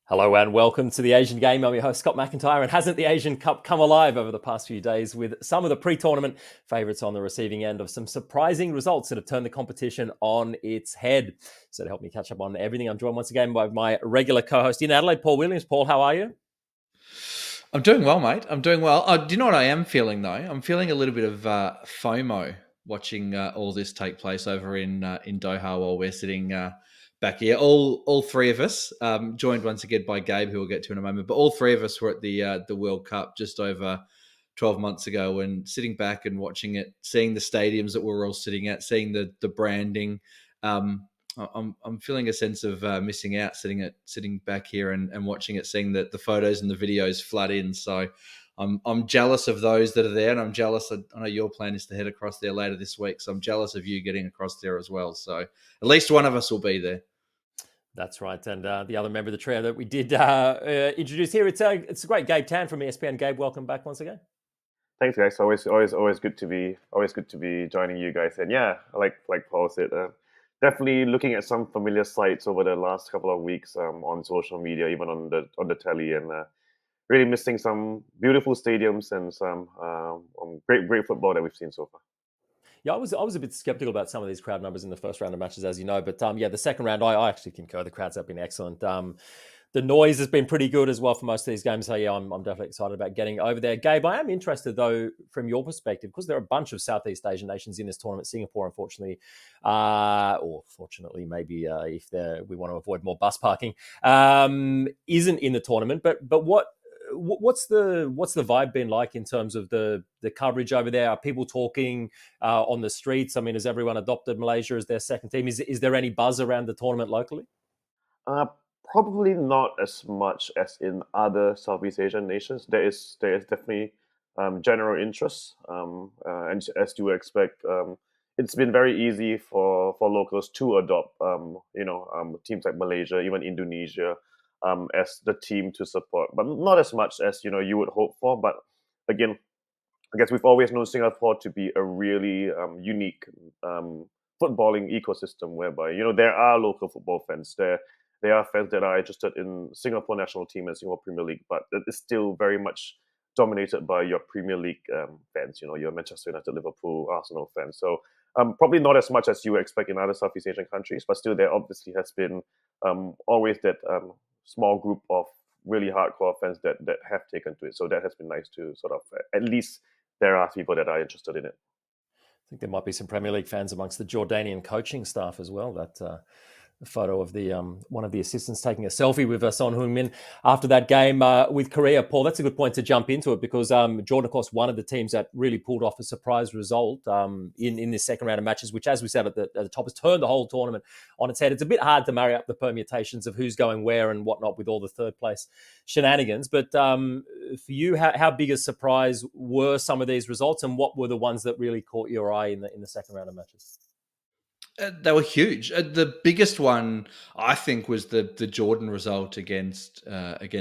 Hello and welcome to the Asian Game. I'm your host, Scott McIntyre. And hasn't the Asian Cup come alive over the past few days with some of the pre-tournament favourites on the receiving end of some surprising results that have turned the competition on its head? So to help me catch up on everything, I'm joined once again by my regular co-host in Adelaide, Paul Williams. Paul, how are you? I'm doing well, mate. I'm doing well. Do you know what I am feeling, though? I'm feeling a little bit of FOMO watching all this take place over in Doha while we're sitting back here. All three of us, joined once again by Gabe, who we'll get to in a moment. But all three of us were at the World Cup just over 12 months ago, and sitting back and watching it, seeing the stadiums that we were all sitting at, seeing the branding. I'm feeling a sense of missing out sitting back here and watching it, seeing that the photos and the videos flood in. So I'm jealous of those that are there, and I'm jealous. I know your plan is to head across there later this week, so I'm jealous of you getting across there as well. So at least one of us will be there. That's right. And the other member of the trio that we did introduce here, it's a great Gabe Tan from ESPN. Gabe, welcome back once again. Thanks, guys. Always good to be joining you guys. And yeah, like Paul said, definitely looking at some familiar sites over the last couple of weeks on social media, even on the telly, and really missing some beautiful stadiums and some great football that we've seen so far. Yeah, I was a bit skeptical about some of these crowd numbers in the first round of matches, as you know. But yeah, the second round, I actually concur. The crowds have been excellent. The noise has been pretty good as well for most of these games. So yeah, I'm definitely excited about getting over there. Gabe, I am interested though, from your perspective, because there are a bunch of Southeast Asian nations in this tournament. Singapore, unfortunately, or fortunately, maybe if we want to avoid more bus parking, isn't in the tournament. But what's the vibe been like in terms of the coverage over there? Are people talking on the streets? I mean, has everyone adopted Malaysia as their second team? Is there any buzz around the tournament locally? Uh, Probably not as much as in other Southeast Asian nations. There is definitely general interest, and as you would expect, it's been very easy for locals to adopt, teams like Malaysia, even Indonesia, as the team to support, but not as much as you would hope for. But again, I guess we've always known Singapore to be a really unique footballing ecosystem, whereby there are local football fans there. There are fans that are interested in Singapore national team and Singapore Premier League, but it is still very much dominated by your Premier League fans. Your Manchester United, Liverpool, Arsenal fans. So probably not as much as you would expect in other Southeast Asian countries, but still there obviously has been always that small group of really hardcore fans that have taken to it. So that has been nice to sort of at least there are people that are interested in it. I think there might be some Premier League fans amongst the Jordanian coaching staff as well. That a photo of the one of the assistants taking a selfie with Son Heung-min after that game with Korea. Paul, that's a good point to jump into it because Jordan, of course, one of the teams that really pulled off a surprise result in this second round of matches, which, as we said at the top, has turned the whole tournament on its head. It's a bit hard to marry up the permutations of who's going where and whatnot with all the third place shenanigans. But for you, how big a surprise were some of these results, and what were the ones that really caught your eye in the second round of matches? They were huge. The biggest one, I think, was the Jordan result against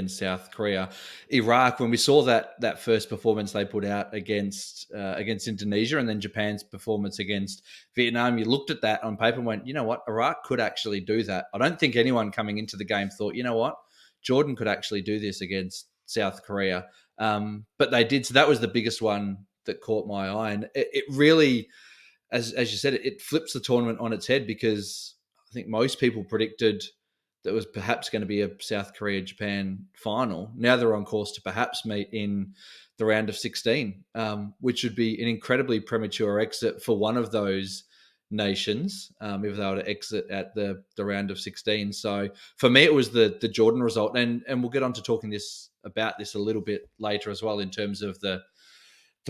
South Korea. Iraq, when we saw that first performance they put out against Indonesia, and then Japan's performance against Vietnam, you looked at that on paper and went, you know what, Iraq could actually do that. I don't think anyone coming into the game thought, you know what, Jordan could actually do this against South Korea. But they did. So that was the biggest one that caught my eye, and it really, as you said, it flips the tournament on its head because I think most people predicted that was perhaps going to be a South Korea-Japan final. Now they're on course to perhaps meet in the round of 16, which would be an incredibly premature exit for one of those nations if they were to exit at the round of 16. So for me, it was the Jordan result, and we'll get on to talking about this a little bit later as well in terms of the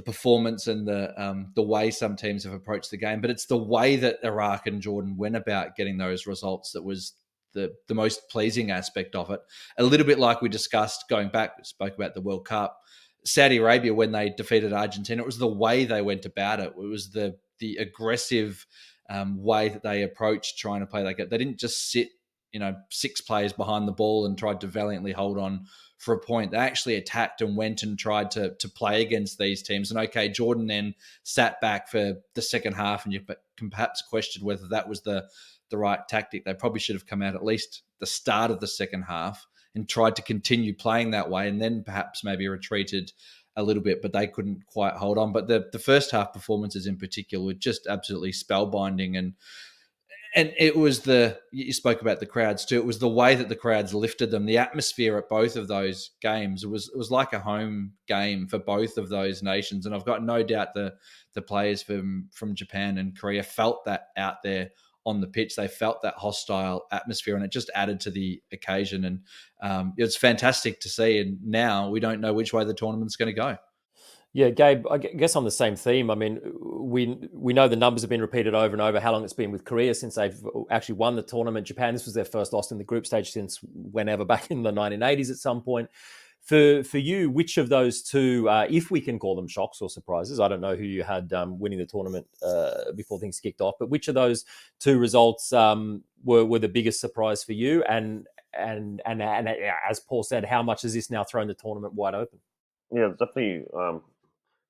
performance and the way some teams have approached the game, but it's the way that Iraq and Jordan went about getting those results that was the most pleasing aspect of it. A little bit like we discussed going back, we spoke about the World Cup, Saudi Arabia when they defeated Argentina. It was the way they went about it. It was the aggressive way that they approached trying to play that game. They didn't just sit, six players behind the ball and tried to valiantly hold on for a point. They actually attacked and went and tried to play against these teams. And okay, Jordan then sat back for the second half, and you can perhaps question whether that was the right tactic. They probably should have come out at least the start of the second half and tried to continue playing that way, and then perhaps maybe retreated a little bit, but they couldn't quite hold on. But the first half performances in particular were just absolutely spellbinding, and it was you spoke about the crowds too. It was the way that the crowds lifted them. The atmosphere at both of those games was like a home game for both of those nations. And I've got no doubt the players from Japan and Korea felt that out there on the pitch. They felt that hostile atmosphere, and it just added to the occasion. And it's fantastic to see. And now we don't know which way the tournament's going to go. Yeah, Gabe, I guess on the same theme, I mean, we know the numbers have been repeated over and over, how long it's been with Korea since they've actually won the tournament. Japan, this was their first loss in the group stage since whenever, back in the 1980s at some point. For you, which of those two, if we can call them shocks or surprises, I don't know who you had winning the tournament before things kicked off, but which of those two results were the biggest surprise for you? And as Paul said, how much has this now thrown the tournament wide open? Yeah, definitely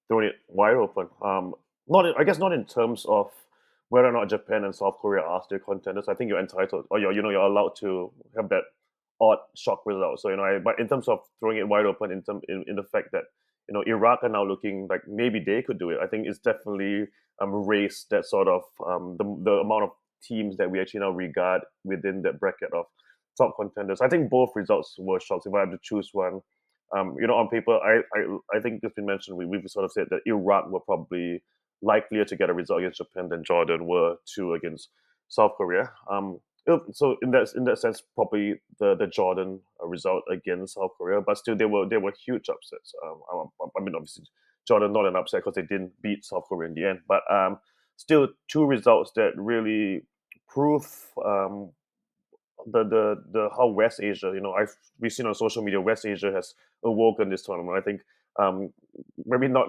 throwing it wide open. I guess not in terms of whether or not Japan and South Korea are still contenders. I think you're entitled, or you're allowed to have that odd shock result. So but in terms of throwing it wide open, in the fact that Iraq are now looking like maybe they could do it. I think it's definitely raised that sort of the amount of teams that we actually now regard within that bracket of top contenders. I think both results were shocks. If I had to choose one, on paper, I think it's been mentioned. We've sort of said that Iraq were probably likelier to get a result against Japan than Jordan were to against South Korea. So in that sense, probably the Jordan result against South Korea, but still they were huge upsets. I mean, obviously Jordan not an upset because they didn't beat South Korea in the end, but still two results that really prove the how West Asia, we've seen on social media, West Asia has awoken this tournament. I think maybe not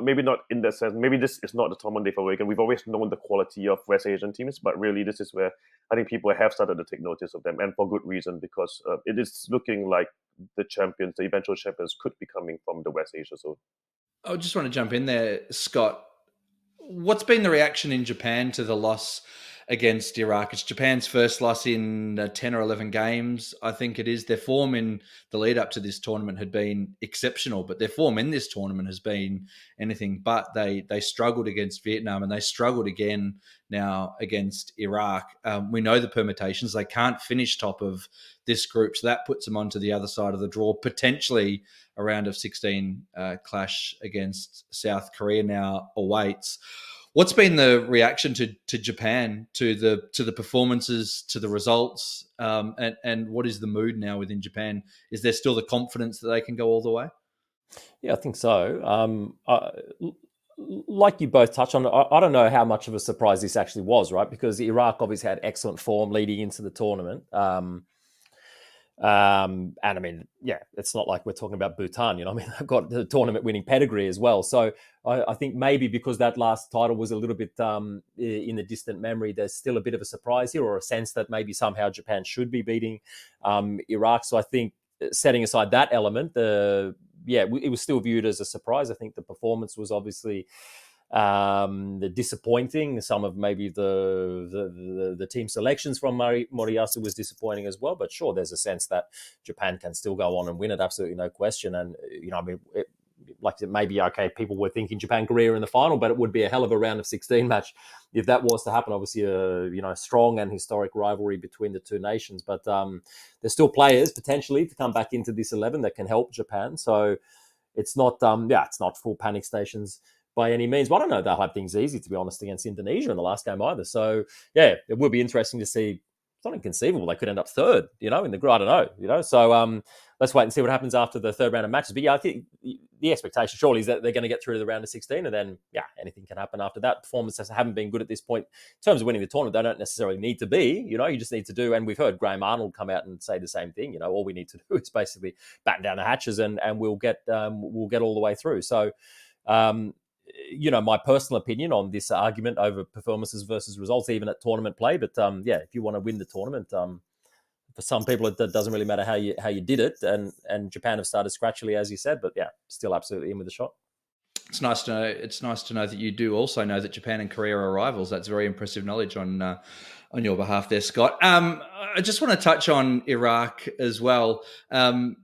in that sense. Maybe this is not the tournament they've awakened. We've always known the quality of West Asian teams, but really this is where I think people have started to take notice of them, and for good reason, because it is looking like the eventual champions, could be coming from the West Asia zone. I just want to jump in there, Scott. What's been the reaction in Japan to the loss against Iraq? It's Japan's first loss in 10 or 11 games, I think it is. Their form in the lead up to this tournament had been exceptional, but their form in this tournament has been anything but. They struggled against Vietnam, and they struggled again now against Iraq. We know the permutations. They can't finish top of this group, so that puts them onto the other side of the draw. Potentially a round of 16 clash against South Korea now awaits. What's been the reaction to Japan, to the performances, to the results, and what is the mood now within Japan? Is there still the confidence that they can go all the way? Yeah, I think so. Like you both touched on, I don't know how much of a surprise this actually was, right? Because Iraq obviously had excellent form leading into the tournament. And I mean, yeah, it's not like we're talking about Bhutan, I mean, they've got the tournament winning pedigree as well. So I think maybe because that last title was a little bit in the distant memory, there's still a bit of a surprise here, or a sense that maybe somehow Japan should be beating Iraq. So I think setting aside that element, it was still viewed as a surprise. I think the performance was obviously the disappointing. Some of maybe the team selections from Moriyasu was disappointing as well. But sure, there's a sense that Japan can still go on and win it. Absolutely no question. And I mean, maybe okay, people were thinking Japan Korea in the final, but it would be a hell of a round of 16 match if that was to happen. Obviously, a strong and historic rivalry between the two nations. But there's still players potentially to come back into this 11 that can help Japan. So it's not it's not full panic stations by any means. But I don't know if they'll have things easy, to be honest, against Indonesia in the last game either. So, yeah, it would be interesting to see. It's not inconceivable they could end up third, in the group. I don't know, So let's wait and see what happens after the third round of matches. But, yeah, I think the expectation surely is that they're going to get through to the round of 16, and then, anything can happen after that. Performances haven't been good at this point. In terms of winning the tournament, they don't necessarily need to be. You just need to do, and we've heard Graham Arnold come out and say the same thing. All we need to do is basically batten down the hatches and we'll get all the way through. So, my personal opinion on this argument over performances versus results, even at tournament play. But if you want to win the tournament, for some people it doesn't really matter how you did it. And Japan have started scratchily, as you said, but still absolutely in with a shot. It's nice to know that you do also know that Japan and Korea are rivals. That's very impressive knowledge on on your behalf there, Scott. I just want to touch on Iraq as well.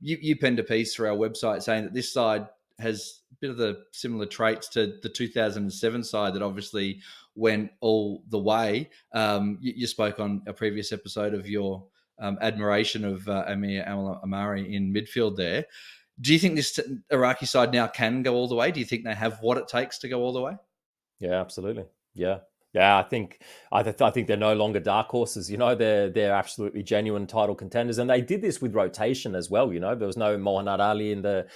You penned a piece through our website saying that this side has a bit of the similar traits to the 2007 side that obviously went all the way. You spoke on a previous episode of your admiration of Amir Al-Amari in midfield there. Do you think this Iraqi side now can go all the way? Do you think they have what it takes to go all the way? Yeah, absolutely. Yeah. I think they're no longer dark horses. They're absolutely genuine title contenders, and they did this with rotation as well. There was no Mohammad Ali in the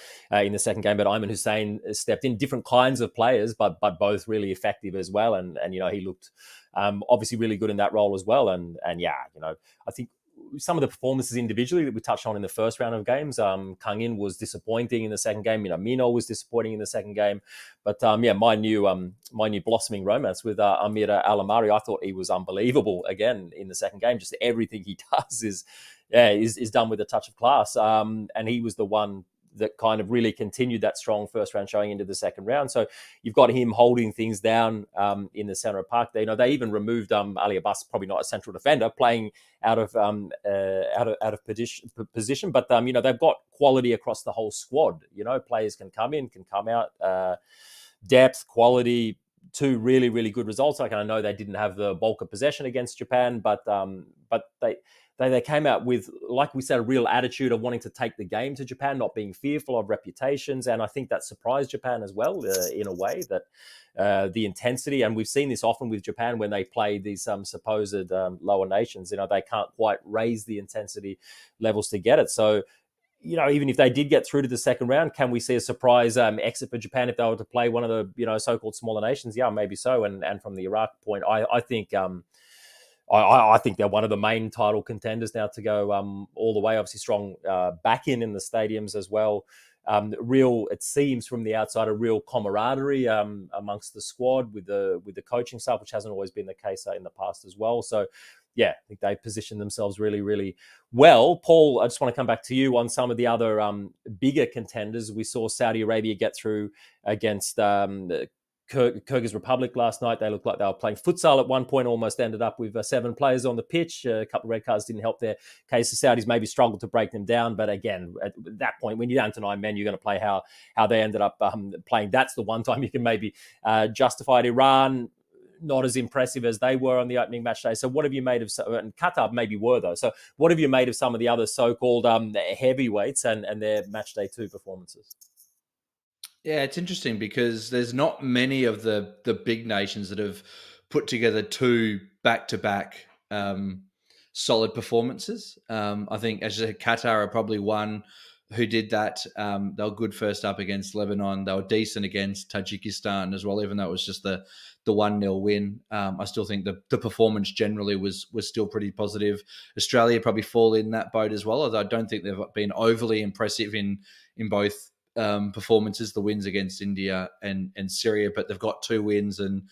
second game, but Ayman Hussein stepped in. Different kinds of players, but both really effective as well. And he looked obviously really good in that role as well. And I think some of the performances individually that we touched on in the first round of games, Kang In was disappointing in the second game. Mino was disappointing in the second game. But my new blossoming romance with Amir Al-Amari, I thought he was unbelievable again in the second game. Just everything he does is done with a touch of class. And he was the one that kind of really continued that strong first round showing into the second round. So you've got him holding things down in the center of park. They even removed Ali Abbas, probably not a central defender, playing out of position. But they've got quality across the whole squad. Players can come in, can come out, depth, quality. Two really, really good results. I know they didn't have the bulk of possession against Japan, but they came out with, like we said, a real attitude of wanting to take the game to Japan, not being fearful of reputations. And I think that surprised Japan as well, in a way, that the intensity, and we've seen this often with Japan when they play these supposed lower nations, they can't quite raise the intensity levels to get it. So, even if they did get through to the second round, can we see a surprise exit for Japan if they were to play one of the, so-called smaller nations? Yeah, maybe so. And from the Iraq point, I think... I think they're one of the main title contenders now to go all the way. Obviously, strong back-in the stadiums as well. It seems from the outside, a real camaraderie amongst the squad with the coaching staff, which hasn't always been the case in the past as well. So, yeah, I think they position themselves really, really well. Paul, I just want to come back to you on some of the other bigger contenders. We saw Saudi Arabia get through against Kyrgyz Republic last night. They looked like they were playing futsal at one point, almost ended up with 7 players on the pitch. A couple of red cards didn't help their case. The Saudis maybe struggled to break them down. But again, at that point, when you're down to 9 men, you're going to play how they ended up playing. That's the one time you can maybe justify it. Iran, not as impressive as they were on the opening match day. So what have you made of, and Qatar maybe were though, so what have you made of some of the other so-called heavyweights and their match day 2 performances? Yeah, it's interesting because there's not many of the big nations that have put together 2 back-to-back solid performances. I think, as you said, Qatar are probably one who did that. They were good first up against Lebanon. They were decent against Tajikistan as well, even though it was just the 1-0 win. I still think the performance generally was still pretty positive. Australia probably fall in that boat as well, although I don't think they've been overly impressive in both performances, the wins against India and Syria, but they've got 2 wins and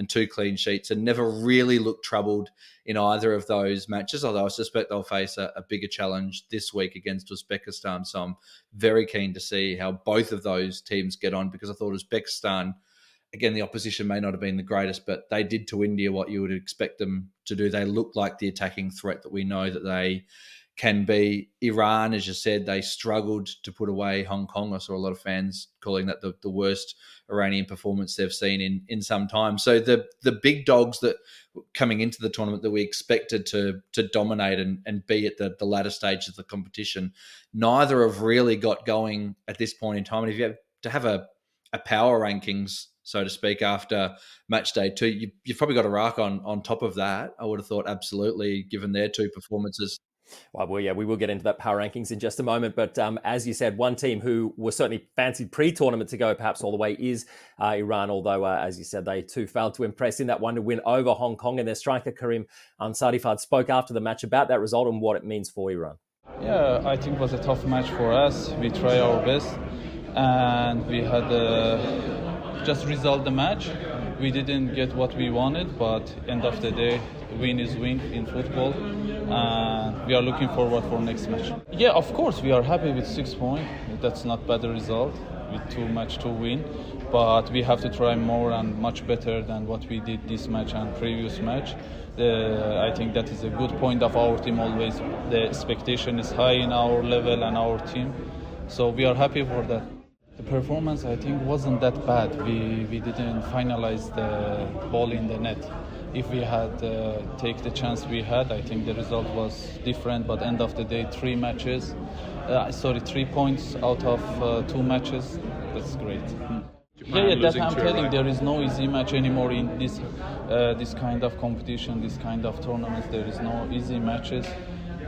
2 clean sheets and never really looked troubled in either of those matches, although I suspect they'll face a bigger challenge this week against Uzbekistan. So I'm very keen to see how both of those teams get on, because I thought Uzbekistan, again, the opposition may not have been the greatest, but they did to India what you would expect them to do. They looked like the attacking threat that we know that they can be. Iran, as you said, they struggled to put away Hong Kong. I saw a lot of fans calling that the worst Iranian performance they've seen in some time. So the big dogs that coming into the tournament that we expected to dominate and be at the latter stage of the competition, neither have really got going at this point in time. And if you have to have a power rankings, so to speak, after match day 2, you've probably got Iraq on top of that. I would have thought, absolutely, given their 2 performances. Well, yeah, we will get into that power rankings in just a moment. But as you said, one team who was certainly fancied pre-tournament to go perhaps all the way is Iran, although, as you said, they too failed to impress in that 1-0 win over Hong Kong. And their striker, Karim Ansarifard, spoke after the match about that result and what it means for Iran. Yeah, I think it was a tough match for us. We tried our best and we had just resolved the match. We didn't get what we wanted, but end of the day, win is win in football. And we are looking forward for next match. Yeah, of course, we are happy with 6 points. That's not bad result with 2 match to win. But we have to try more and much better than what we did this match and previous match. I think that is a good point of our team always. The expectation is high in our level and our team. So we are happy for that. The performance, I think, wasn't that bad. We didn't finalize the ball in the net. If we had take the chance we had, I think the result was different. But end of the day, 3 points out of 2 matches. That's great. Yeah, that I'm telling. There is no easy match anymore in this kind of competition, this kind of tournaments. There is no easy matches.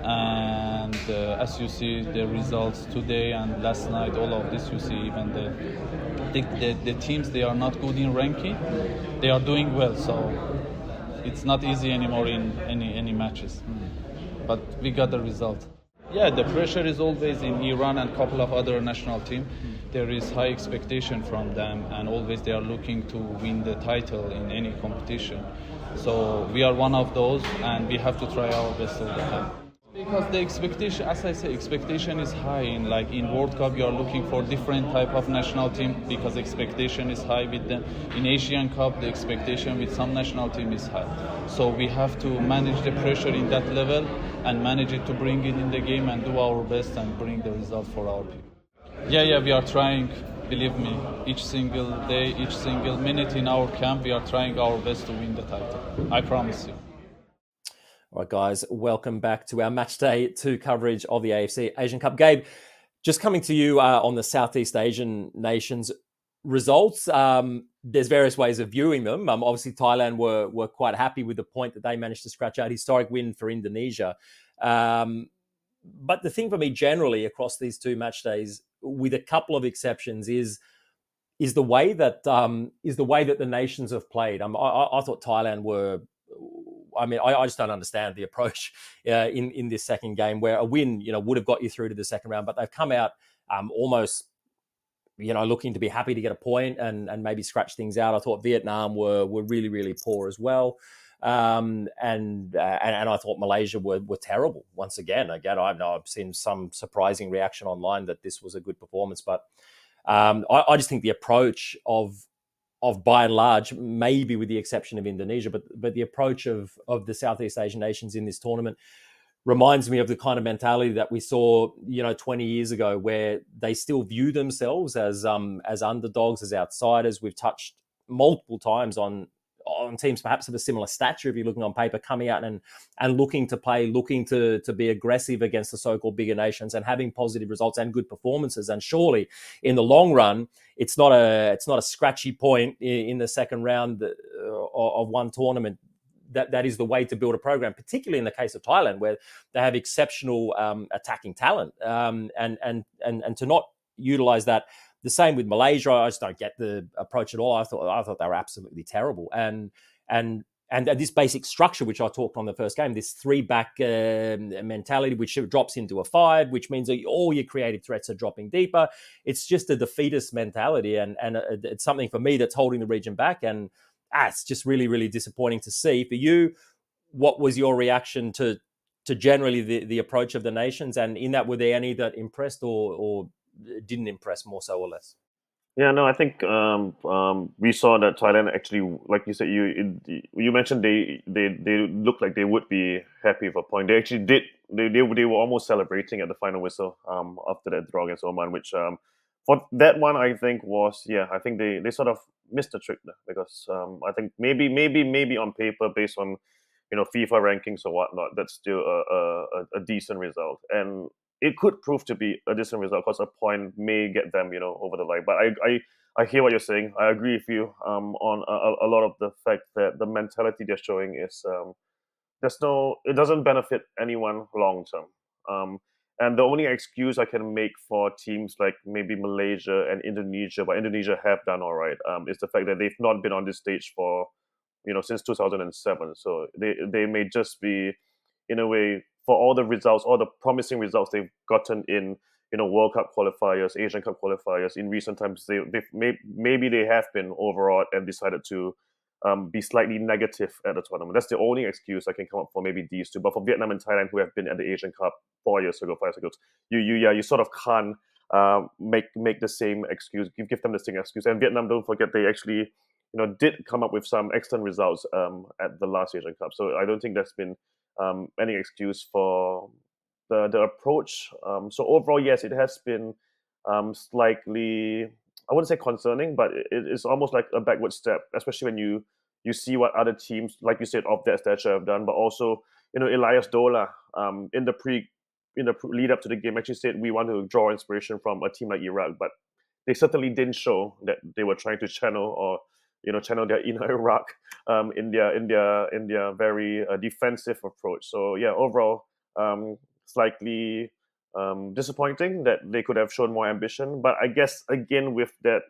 And as you see the results today and last night, all of this, you see even the teams, they are not good in ranking, they are doing well, so it's not easy anymore in any matches. But we got the result. Yeah, the pressure is always in Iran and a couple of other national teams. There is high expectation from them, and always they are looking to win the title in any competition. So we are one of those, and we have to try our best all the time. Because the expectation, as I say, expectation is high. In World Cup, you are looking for different type of national team because expectation is high with them. In Asian Cup, the expectation with some national team is high. So we have to manage the pressure in that level and manage it to bring it in the game and do our best and bring the result for our people. Yeah, we are trying. Believe me, each single day, each single minute in our camp, we are trying our best to win the title. I promise you. All right, guys, welcome back to our Matchday 2 coverage of the AFC Asian Cup. Gabe, just coming to you on the Southeast Asian nations results. There's various ways of viewing them. Obviously, Thailand were quite happy with the point that they managed to scratch out. Historic win for Indonesia. But the thing for me generally across these 2 match days, with a couple of exceptions, is the way that the nations have played. I thought Thailand were. I mean, I just don't understand the approach in this second game, where a win, would have got you through to the second round, but they've come out almost, looking to be happy to get a point and maybe scratch things out. I thought Vietnam were really, really poor as well, and I thought Malaysia were terrible once again. I've seen some surprising reaction online that this was a good performance, but I just think the approach of by and large, maybe with the exception of Indonesia, but the approach of the Southeast Asian nations in this tournament reminds me of the kind of mentality that we saw, 20 years ago, where they still view themselves as underdogs, as outsiders. We've touched multiple times on teams perhaps of a similar stature, if you're looking on paper, coming out and looking to play, looking to be aggressive against the so-called bigger nations and having positive results and good performances. And surely in the long run, it's not a scratchy point in the second round of one tournament. That is the way to build a program, particularly in the case of Thailand, where they have exceptional attacking talent, and to not utilize that. The same with Malaysia. I just don't get the approach at all. I thought they were absolutely terrible. And this basic structure, which I talked on the first game, this 3-back mentality, which drops into a 5, which means that all your creative threats are dropping deeper. It's just a defeatist mentality, and it's something for me that's holding the region back. And it's just really, really disappointing to see. For you, what was your reaction to generally the approach of the nations? And in that, were there any that impressed or didn't impress more so or less? Yeah, no, I think we saw that Thailand actually, like you said, you mentioned they looked like they would be happy with a point. They actually did. They were almost celebrating at the final whistle after that draw against Oman, which for that one I think I think they sort of missed the trick there, because I think maybe on paper, based on FIFA rankings or whatnot, that's still a decent result, and it could prove to be a decent result because a point may get them, over the line. But I hear what you're saying. I agree with you on a lot of the fact that the mentality they're showing is it doesn't benefit anyone long term. And the only excuse I can make for teams like maybe Malaysia and Indonesia, but Indonesia have done all right, is the fact that they've not been on this stage for since 2007. So they may just be, in a way, for all the results, all the promising results they've gotten in, World Cup qualifiers, Asian Cup qualifiers in recent times, maybe they have been overawed and decided to be slightly negative at the tournament. That's the only excuse I can come up for. Maybe these two, but for Vietnam and Thailand, who have been at the Asian Cup 5 years ago, you sort of can't make the same excuse. Give them the same excuse. And Vietnam, don't forget, they actually did come up with some excellent results at the last Asian Cup. So I don't think there's been any excuse for the approach. So overall, yes, it has been slightly, I wouldn't say concerning, but it's almost like a backward step, especially when you see what other teams, like you said, of that stature have done. But also, Elias Dola in the lead up to the game actually said we want to draw inspiration from a team like Iraq, but they certainly didn't show that they were trying to channel their inner Iraq in their very defensive approach. So yeah, overall, slightly disappointing that they could have shown more ambition. But I guess again with that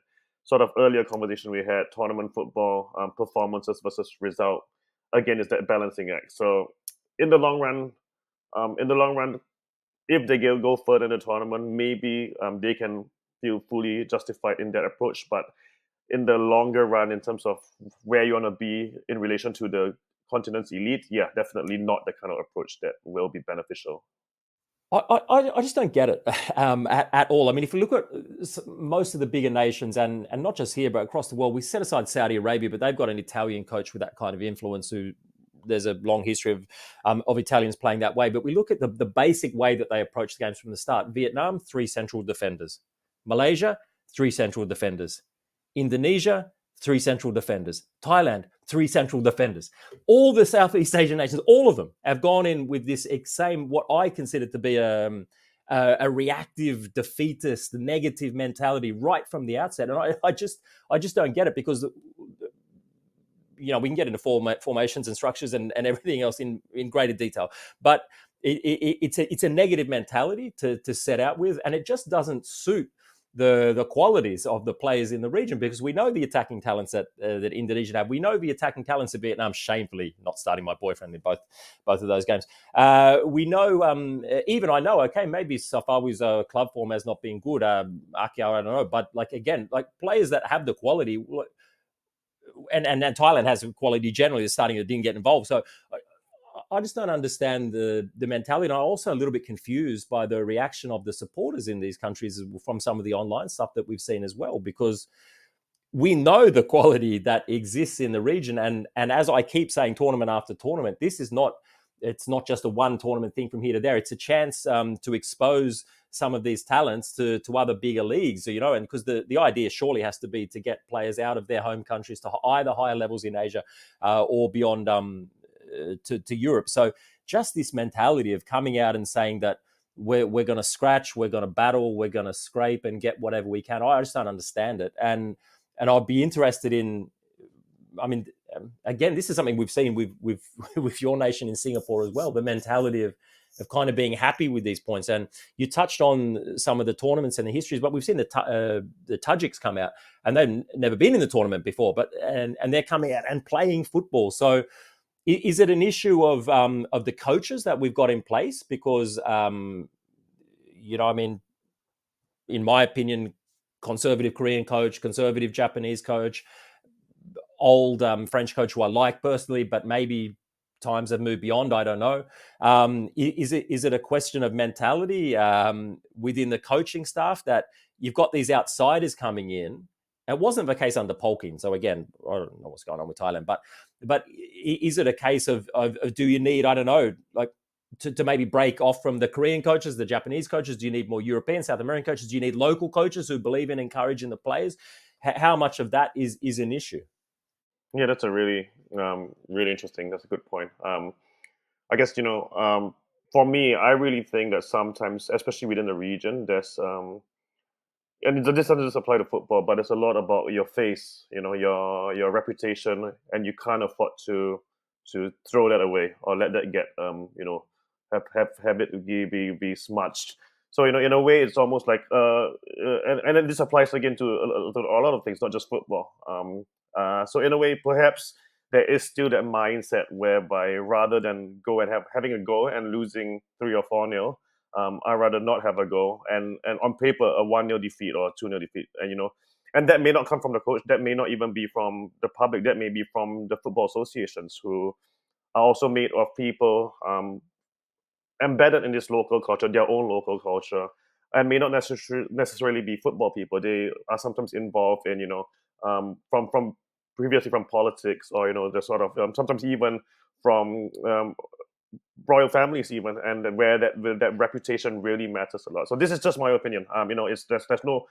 sort of earlier conversation we had, tournament football, performances versus result, again is that balancing act. So in the long run, if they go further in the tournament, maybe they can feel fully justified in that approach. But in the longer run, in terms of where you want to be in relation to the continent's elite, yeah, definitely not the kind of approach that will be beneficial. I just don't get it at all. I mean, if you look at most of the bigger nations, and not just here, but across the world, we set aside Saudi Arabia, but they've got an Italian coach with that kind of influence who there's a long history of Italians playing that way. But we look at the basic way that they approach the games from the start. Vietnam, 3 central defenders. Malaysia, 3 central defenders. Indonesia, 3 central defenders. Thailand, 3 central defenders. All the Southeast Asian nations, all of them have gone in with this same, what I consider to be a reactive, defeatist, negative mentality right from the outset. And I just don't get it, because we can get into formations and structures and everything else in greater detail, but it's a negative mentality to set out with, and it just doesn't suit the qualities of the players in the region, because we know the attacking talents that Indonesia have. We know the attacking talents of Vietnam, shamefully not starting my boyfriend in both of those games. We know, even I know, okay, maybe Safawi's club form has not been good. Akyar, I don't know, but again, players that have the quality. And Thailand has quality generally. The starting that didn't get involved. So I just don't understand the mentality. And I'm also a little bit confused by the reaction of the supporters in these countries from some of the online stuff that we've seen as well, because we know the quality that exists in the region. And as I keep saying, tournament after tournament, it's not just a one tournament thing from here to there. It's a chance to expose some of these talents to other bigger leagues, and because the idea surely has to be to get players out of their home countries to either higher levels in Asia or beyond to Europe. So just this mentality of coming out and saying that we're going to scratch, we're going to battle, we're going to scrape and get whatever we can. I just don't understand it. And I'd be interested in, I mean, again, this is something we've seen with your nation in Singapore as well, the mentality of kind of being happy with these points. And you touched on some of the tournaments and the histories, but we've seen the Tajiks come out, and they've never been in the tournament before, and they're coming out and playing football. So is it an issue of the coaches that we've got in place? Because, I mean, in my opinion, conservative Korean coach, conservative Japanese coach, old French coach who I like personally, but maybe times have moved beyond. I don't know. Is it a question of mentality within the coaching staff that you've got these outsiders coming in? It wasn't the case under Polkin. So again, I don't know what's going on with Thailand, but is it a case of do you need, I don't know, to maybe break off from the Korean coaches, the Japanese coaches? Do you need more European, South American coaches? Do you need local coaches who believe in encouraging the players? How much of that is an issue? Yeah, that's a really interesting. That's a good point. I guess for me, I really think that sometimes, especially within the region, there's and this doesn't just apply to football, but it's a lot about your face, your reputation, and you can't afford to throw that away or let that get have it be smudged. So in a way, it's almost like and then this applies again to a lot of things, not just football. So in a way, perhaps there is still that mindset whereby rather than go and having a go and losing 3 or 4-0, I'd rather not have a go. And on paper, a 1-0 defeat or a 2-0 defeat, and and that may not come from the coach. That may not even be from the public. That may be from the football associations, who are also made of people embedded in this local culture, their own local culture, and may not necessarily be football people. They are sometimes involved in, from previously from politics, or the sort of sometimes even from royal families, even, and where that reputation really matters a lot. So this is just my opinion. It's there's no.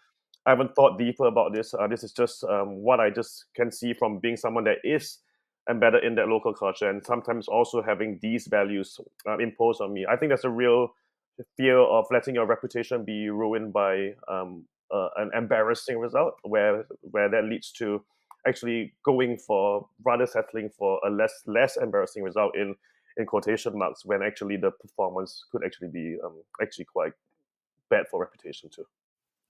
I haven't thought deeper about this. This is just what I just can see from being someone that is embedded in that local culture, and sometimes also having these values imposed on me. I think there's a real fear of letting your reputation be ruined by an embarrassing result, where that leads to actually going for, rather settling for a less embarrassing result in quotation marks, when actually the performance could actually be actually quite bad for reputation too.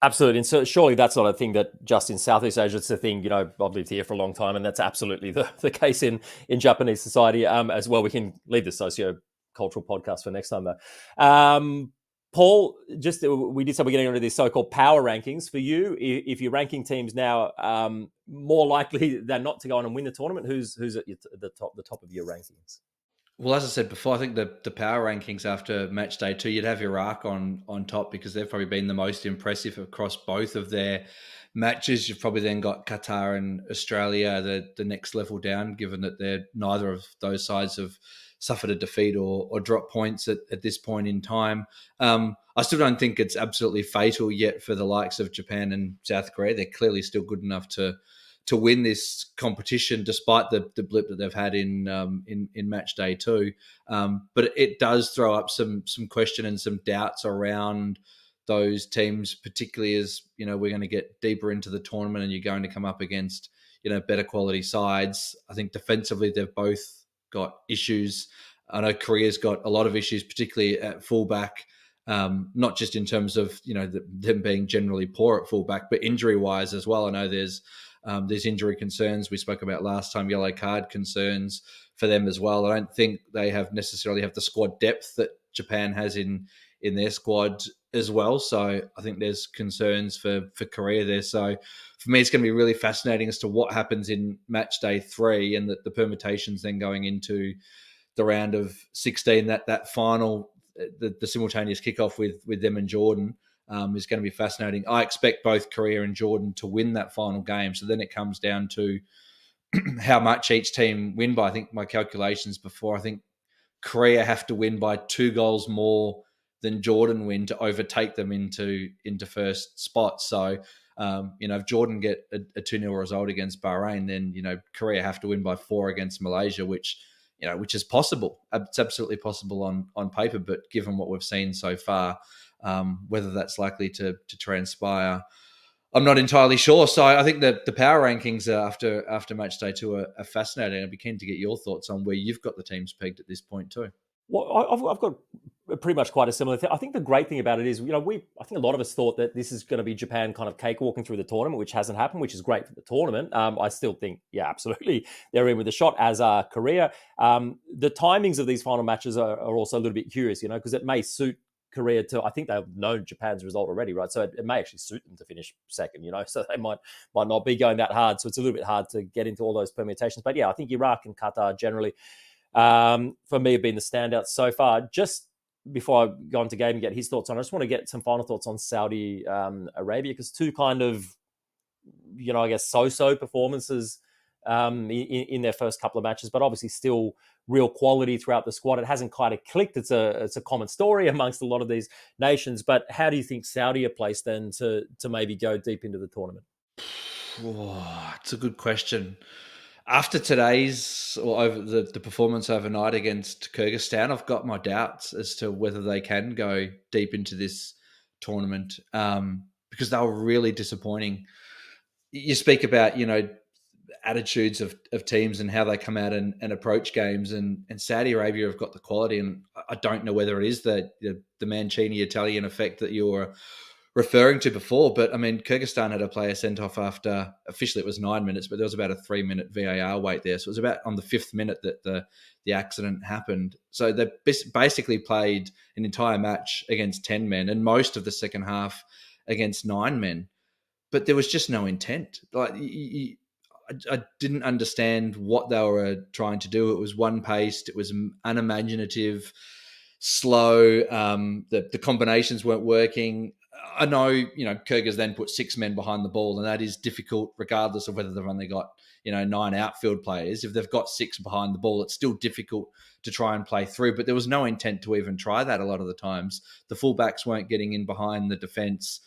Absolutely. And so surely that's not a thing that just in Southeast Asia, it's a thing, I've lived here for a long time, and that's absolutely the case in Japanese society as well. We can leave the socio-cultural podcast for next time though. Paul, we did say we're getting into these so-called power rankings. For you, if you're ranking teams now, more likely than not to go on and win the tournament, who's at the top of your rankings? Well, as I said before, I think the power rankings after match day 2, you'd have Iraq on top, because they've probably been the most impressive across both of their matches. You've probably then got Qatar and Australia the next level down, given that neither of those sides have suffered a defeat or dropped points at this point in time. I still don't think it's absolutely fatal yet for the likes of Japan and South Korea. They're clearly still good enough to win this competition, despite the blip that they've had in match day 2. But it does throw up some question and some doubts around those teams, particularly as we're going to get deeper into the tournament and you're going to come up against better quality sides. I think defensively they've both got issues. I know Korea's got a lot of issues, particularly at fullback. Not just in terms of them being generally poor at fullback, but injury wise as well. I know there's injury concerns we spoke about last time, yellow card concerns for them as well. I don't think they necessarily have the squad depth that Japan has in their squad as well. So I think there's concerns for Korea there. So for me, it's going to be really fascinating as to what happens in match day 3, and the permutations then going into the round of 16, that final, the simultaneous kickoff with them and Jordan. Is going to be fascinating. I expect both Korea and Jordan to win that final game. So then it comes down to how much each team win by. I think my calculations before, I think Korea have to win by 2 goals more than Jordan win to overtake them into first spot. So, if Jordan get a 2-0 result against Bahrain, then, Korea have to win by 4 against Malaysia, which is possible. It's absolutely possible on paper, but given what we've seen so far, whether that's likely to transpire, I'm not entirely sure. So I think that the power rankings after match day 2 are fascinating. I'd be keen to get your thoughts on where you've got the teams pegged at this point too. Well, I've got pretty much quite a similar thing. I think the great thing about it is, I think a lot of us thought that this is going to be Japan kind of cakewalking through the tournament, which hasn't happened, which is great for the tournament. I still think, yeah, absolutely, they're in with a shot, as are Korea. The timings of these final matches are also a little bit curious, because it may suit Korea to, I think they've known Japan's result already, right? So it may actually suit them to finish second, so they might not be going that hard. So it's a little bit hard to get into all those permutations. But yeah, I think Iraq and Qatar generally, for me, have been the standouts so far. Just before I go on to Gabe and get his thoughts on, I just want to get some final thoughts on Saudi Arabia, because two kind of, I guess, so-so performances in their first couple of matches, but obviously still real quality throughout the squad. It hasn't quite qulicked. It's a common story amongst a lot of these nations. But how do you think Saudi are placed then to maybe go deep into the tournament? Oh, it's a good question. After today's or over the performance overnight against Kyrgyzstan, I've got my doubts as to whether they can go deep into this tournament, because they were really disappointing. You speak about, attitudes of teams and how they come out and approach games, and Saudi Arabia have got the quality, and I don't know whether it is the Mancini Italian effect that you were referring to before, but I mean, Kyrgyzstan had a player sent off after, officially it was 9 minutes, but there was about a 3-minute VAR wait there. So it was about on the 5th minute that the accident happened. So they basically played an entire match against 10 men and most of the second half against 9 men. but there was just no intent. Like I didn't understand what they were trying to do. It was one-paced. It was unimaginative, slow. The combinations weren't working. I know, Kyrgyz then put 6 men behind the ball, and that is difficult regardless of whether they've only got, 9 outfield players. If they've got 6 behind the ball, it's still difficult to try and play through. But there was no intent to even try that a lot of the times. The fullbacks weren't getting in behind the defence.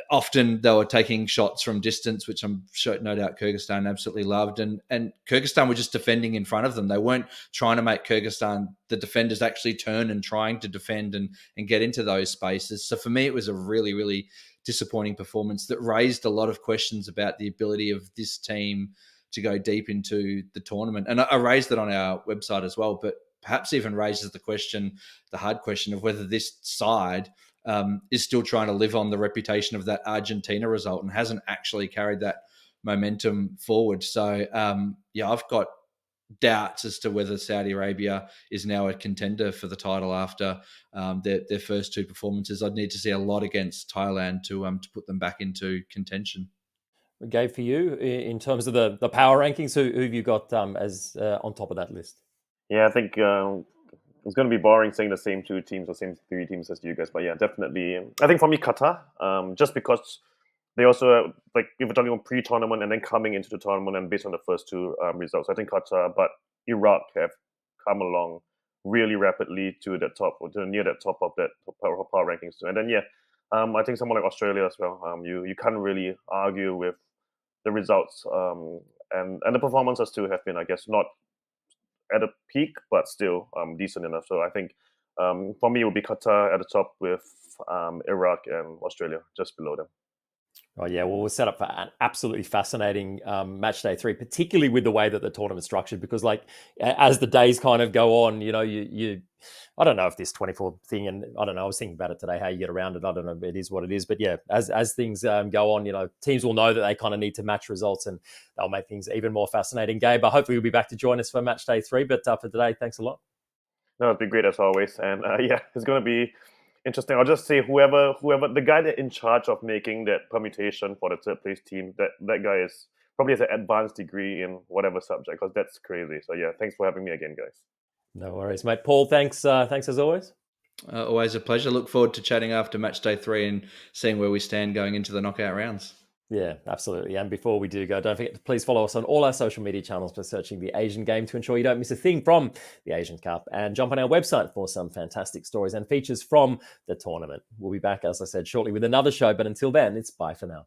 Often they were taking shots from distance, which I'm sure no doubt Kyrgyzstan absolutely loved. And Kyrgyzstan were just defending in front of them. They weren't trying to make Kyrgyzstan, the defenders, actually turn and trying to defend and get into those spaces. So for me, it was a really, really disappointing performance that raised a lot of questions about the ability of this team to go deep into the tournament. And I raised it on our website as well, but perhaps even raises the hard question of whether this side is still trying to live on the reputation of that Argentina result and hasn't actually carried that momentum forward. So, I've got doubts as to whether Saudi Arabia is now a contender for the title after their first 2 performances. I'd need to see a lot against Thailand to put them back into contention. Gabe, for you, in terms of the power rankings, who have you got as on top of that list? Yeah, I think it's going to be boring saying the same 2 teams or same 3 teams as you guys, but yeah, definitely. I think for me, Qatar, just because they also, if we're talking about pre-tournament and then coming into the tournament and based on the first 2 results, I think Qatar, but Iraq have come along really rapidly to the top, or to near the top of that power rankings too. And then, I think someone like Australia as well. You can't really argue with the results, and the performances too have been, I guess, not at a peak, but still decent enough. So I think for me, it would be Qatar at the top with Iraq and Australia just below them. Oh yeah, well, we're set up for an absolutely fascinating match day 3, particularly with the way that the tournament's structured. Because, as the days kind of go on, you I don't know if this 24 thing, and I don't know, I was thinking about it today, how you get around it. I don't know, it is what it is. But yeah, as things go on, teams will know that they kind of need to match results, and they'll make things even more fascinating. Gabe, but hopefully you'll be back to join us for match day 3. But for today, thanks a lot. No, it'd be great as always, and it's going to be interesting. I'll just say whoever the guy that in charge of making that permutation for the 3rd place team, that guy is probably has an advanced degree in whatever subject, because that's crazy. So yeah, thanks for having me again, guys. No worries, mate. Paul, thanks as always. Always a pleasure. Look forward to chatting after match day 3 and seeing where we stand going into the knockout rounds. Yeah, absolutely. And before we do go, don't forget to please follow us on all our social media channels by searching The Asian Game to ensure you don't miss a thing from the Asian Cup, and jump on our website for some fantastic stories and features from the tournament. We'll be back, as I said, shortly with another show, but until then, it's bye for now.